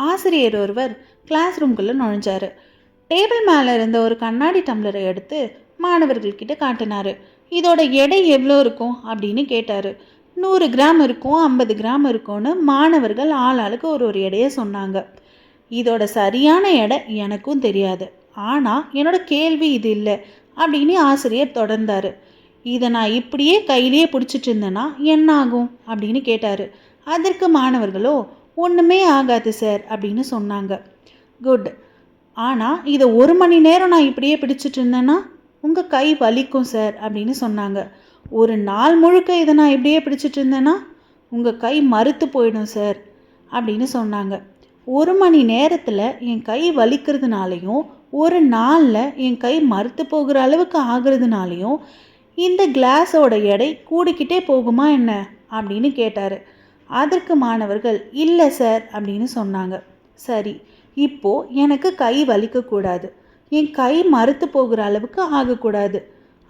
ஆசிரியர் ஒருவர் கிளாஸ் ரூம்குள்ளே நுழைஞ்சார். டேபிள் மேலே இருந்த ஒரு கண்ணாடி டம்ளரை எடுத்து மாணவர்கள்கிட்ட காட்டினார். இதோட எடை எவ்வளோ இருக்கும் அப்படின்னு கேட்டார். 100 கிராம் இருக்கும், 50 கிராம் இருக்கும்னு மாணவர்கள் ஆளாளுக்கு ஒரு எடையை சொன்னாங்க. இதோட சரியான எடை எனக்கும் தெரியாது, ஆனால் என்னோட கேள்வி இது இல்லை அப்படின்னு ஆசிரியர் தொடர்ந்தார். இதை நான் இப்படியே கையிலேயே பிடிச்சிட்டு இருந்தேன்னா என்ன ஆகும் அப்படின்னு கேட்டார். அதற்கு மாணவர்களோ ஒன்றுமே ஆகாது சார் அப்படின்னு சொன்னாங்க. குட், ஆனால் இதை 1 மணி நேரம் நான் இப்படியே பிடிச்சிட்டு இருந்தேன்னா உங்கள் கை வலிக்கும் சார் அப்படின்னு சொன்னாங்க. 1 நாள் முழுக்க இதை நான் இப்படியே பிடிச்சிட்டு இருந்தேன்னா உங்கள் கை மறுத்து போயிடும் சார் அப்படின்னு சொன்னாங்க. 1 மணி நேரத்தில் என் கை வலிக்கிறதுனாலையும் 1 நாளில் என் கை மறுத்து போகிற அளவுக்கு ஆகிறதுனாலையும் இந்த கிளாஸோட எடை கூடிக்கிட்டே போகுமா என்ன அப்படின்னு கேட்டார். அதற்கு மாணவர்கள் இல்லை சார் அப்படின்னு சொன்னாங்க. சரி, இப்போது எனக்கு கை வலிக்கக்கூடாது, என் கை மறுத்து போகிற அளவுக்கு ஆகக்கூடாது,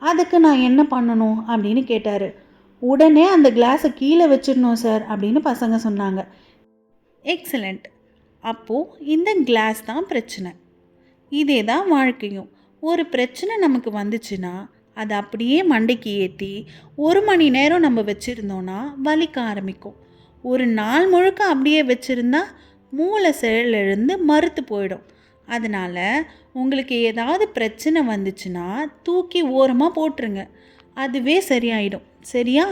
அதுக்கு நான் என்ன பண்ணணும் அப்படின்னு கேட்டார். உடனே அந்த கிளாஸை கீழே வச்சிடணும் சார் அப்படின்னு பசங்க சொன்னாங்க. எக்ஸலண்ட். அப்போது இந்த கிளாஸ் தான் பிரச்சனை. இதே தான் வாழ்க்கையும். ஒரு பிரச்சனை நமக்கு வந்துச்சுன்னா அதை அப்படியே மண்டைக்கு ஏற்றி 1 மணி நேரம் நம்ம வச்சுருந்தோன்னா வலிக்க ஆரம்பிக்கும். 1 நாள் முழுக்க அப்படியே வச்சுருந்தா மூளை செயலிழந்து மறுத்து போயிடும். அதனால் உங்களுக்கு ஏதாவது பிரச்சனை வந்துச்சுன்னா தூக்கி ஓரமாக போட்டுருங்க, அதுவே சரியாயிடும். சரியா?